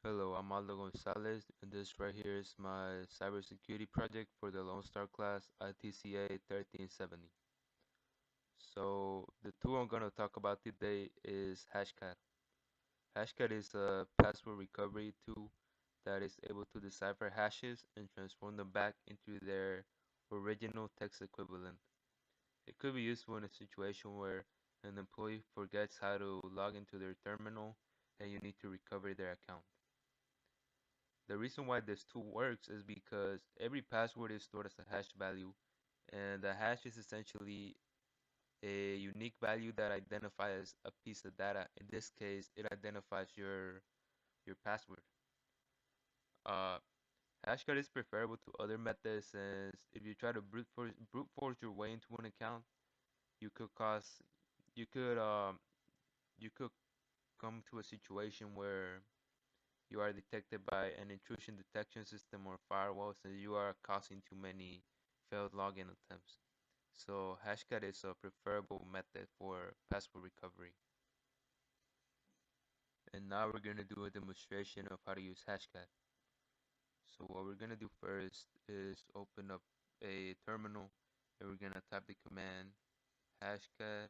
Hello, I'm Aldo Gonzalez, and this right here is my cybersecurity project for the Lone Star class ITCA 1370. So the tool I'm going to talk about today is Hashcat. Hashcat is a password recovery tool that is able to decipher hashes and transform them back into their original text equivalent. It could be useful in a situation where an employee forgets how to log into their terminal and you need to recover their account. The reason why this tool works is because every password is stored as a hash value, and the hash is essentially a unique value that identifies a piece of data. In this case, it identifies your password. Uh, Hashcard is preferable to other methods since if you try to brute force your way into an account, you could cause you could you could come to a situation where you are detected by an intrusion detection system or firewall, so you are causing too many failed login attempts. So Hashcat is a preferable method for password recovery. And now we're going to do a demonstration of how to use Hashcat. So what we're going to do first is open up a terminal and we're going to type the command hashcat-h.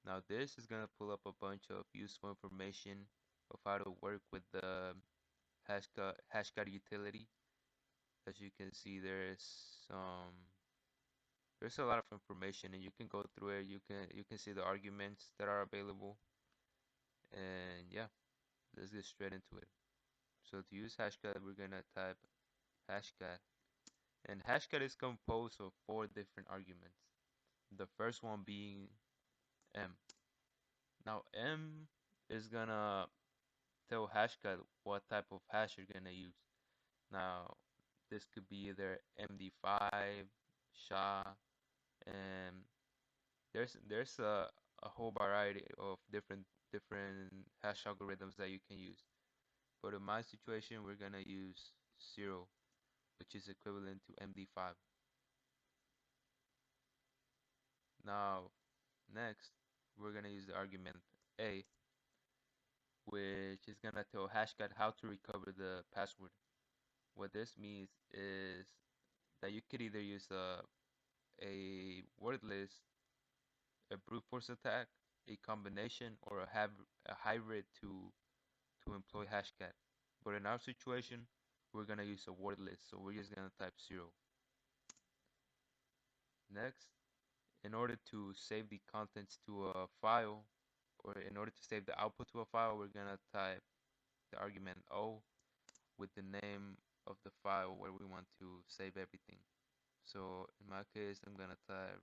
Now this is going to pull up a bunch of useful information of how to work with the Hashcat utility. As you can see, there's a lot of information, and you can go through it. You can see the arguments that are available, and yeah, let's get straight into it. So to use Hashcat, we're gonna type Hashcat, and Hashcat is composed of four different arguments. The first one being M. Now M is gonna tell Hashcat what type of hash you're gonna use. Now this could be either MD5, SHA, and there's a whole variety of different hash algorithms that you can use. But in my situation, we're gonna use 0, which is equivalent to MD5. Now, next, we're gonna use the argument A, which is gonna tell Hashcat how to recover the password. What this means is that you could either use a word list, a brute force attack, a combination, or a hybrid to employ Hashcat. But in our situation, we're gonna use a word list, so we're just gonna type 0. Next, in order to save the contents to a file, or in order to save the output to a file, we're gonna type the argument O with the name of the file where we want to save everything. So in my case, I'm gonna type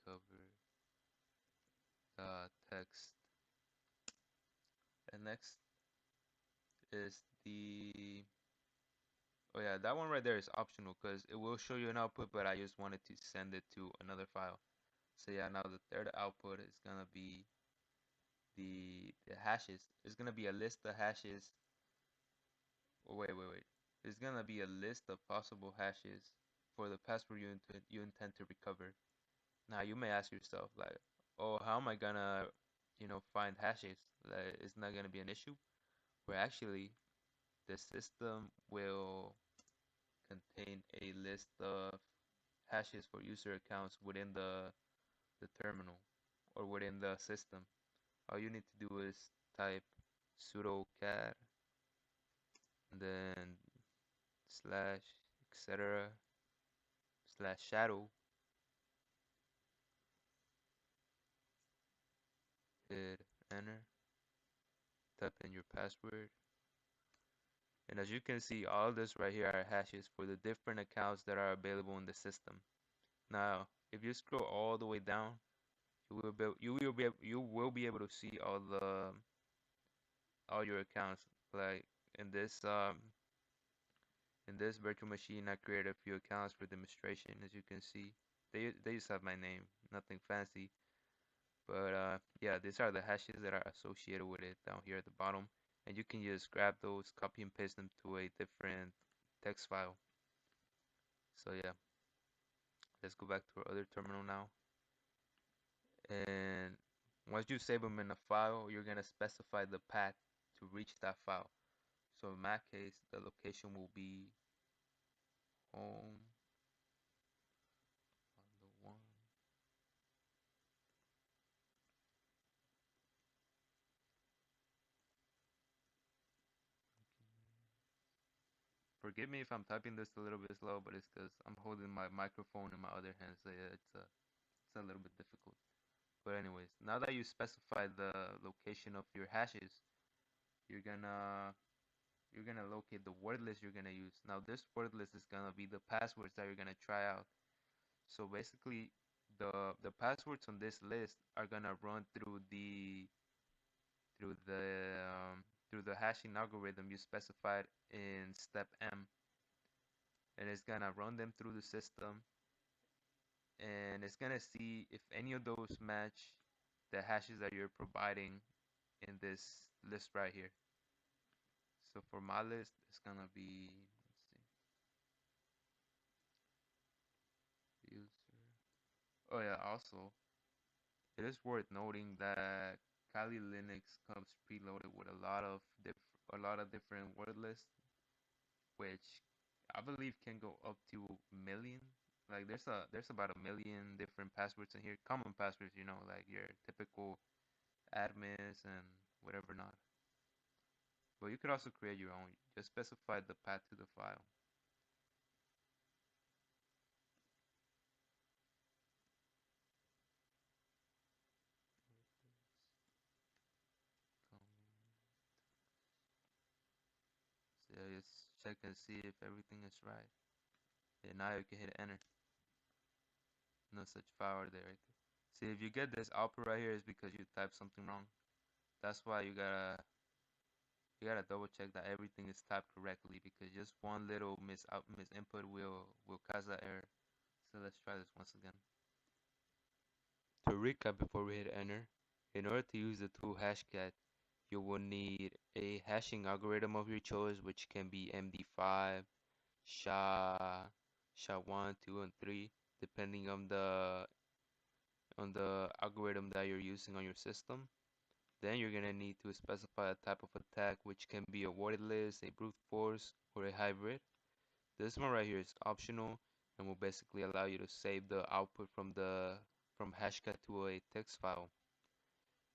recover text. And next is the oh yeah, that one right there is optional because it will show you an output, but I just wanted to send it to another file. So yeah, now the third output is gonna be the hashes. It's gonna be a list of hashes. Oh, wait. It's gonna be a list of possible hashes for the password you intend to recover. Now you may ask yourself like, oh, how am I gonna, find hashes? Like, it's not gonna be an issue. Where actually the system will contain a list of hashes for user accounts within the terminal or within the system. All you need to do is type sudo cat and then slash etc slash shadow, hit enter, type in your password. And as you can see, all this right here are hashes for the different accounts that are available in the system. Now, if you scroll all the way down, you will be able to see all your accounts. Like in this virtual machine, I created a few accounts for demonstration. As you can see, they just have my name, nothing fancy. But yeah, these are the hashes that are associated with it down here at the bottom, and you can just grab those, copy and paste them to a different text file. So yeah, let's go back to our other terminal now, and Once you save them in a file, you're gonna specify the path to reach that file. So in my case, the location will be home on the one. Forgive me if I'm typing this a little bit slow, but it's because I'm holding my microphone in my other hand, so yeah, it's a little bit difficult. But anyways, now that you specify the location of your hashes, you're gonna you're gonna locate the word list you're gonna use. Now this word list is gonna be the passwords that you're gonna try out. So basically, the passwords on this list are gonna run through the through the hashing algorithm you specified in step M, and it's gonna run them through the system, and it's gonna see if any of those match the hashes that you're providing in this list right here. So for my list, it's gonna be, let's see, user. Oh yeah, also it is worth noting that Kali Linux comes preloaded with a lot of different word lists, which I believe can go up to a million. Like there's about a million different passwords in here, common passwords, like your typical admins and whatever not. But you could also create your own. Just specify the path to the file. So yeah, just check and see if everything is right. And now you can hit enter. No such file there. Right there. See, if you get this output right here, is because you typed something wrong. That's why you gotta double check that everything is typed correctly, because just one little miss input will cause that error. So let's try this once again. To recap before we hit enter, in order to use the tool Hashcat, you will need a hashing algorithm of your choice, which can be MD5, SHA, SHA-1, 2, and 3, depending on the algorithm that you're using on your system. Then you're gonna need to specify a type of attack, which can be a worded list, a brute force, or a hybrid. This one right here is optional and will basically allow you to save the output from Hashcat to a text file.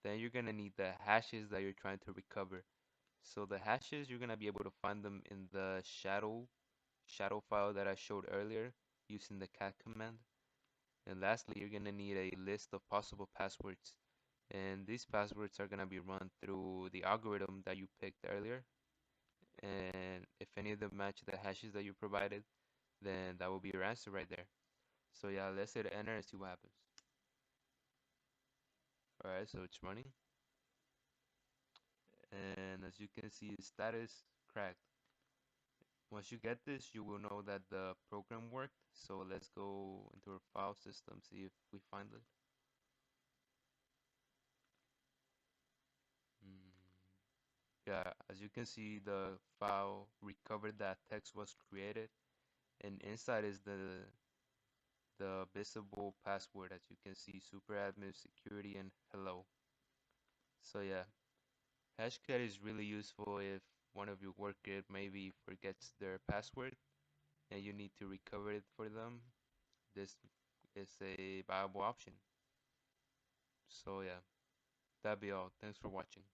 Then you're gonna need the hashes that you're trying to recover. So the hashes, you're gonna be able to find them in the shadow file that I showed earlier using the cat command. And lastly, you're gonna need a list of possible passwords. And these passwords are gonna be run through the algorithm that you picked earlier. And if any of them match the hashes that you provided, then that will be your answer right there. So yeah, let's hit enter and see what happens. Alright, so it's running. And as you can see, status cracked. Once you get this, you will know that the program worked. So let's go into our file system, see if we find it. Mm, yeah, as you can see, the file recovered that text was created, and inside is the visible password, as you can see, superadmin security and hello. So yeah, Hashcat is really useful if one of your workers maybe forgets their password and you need to recover it for them. This is a viable option. So yeah, that'd be all. Thanks for watching.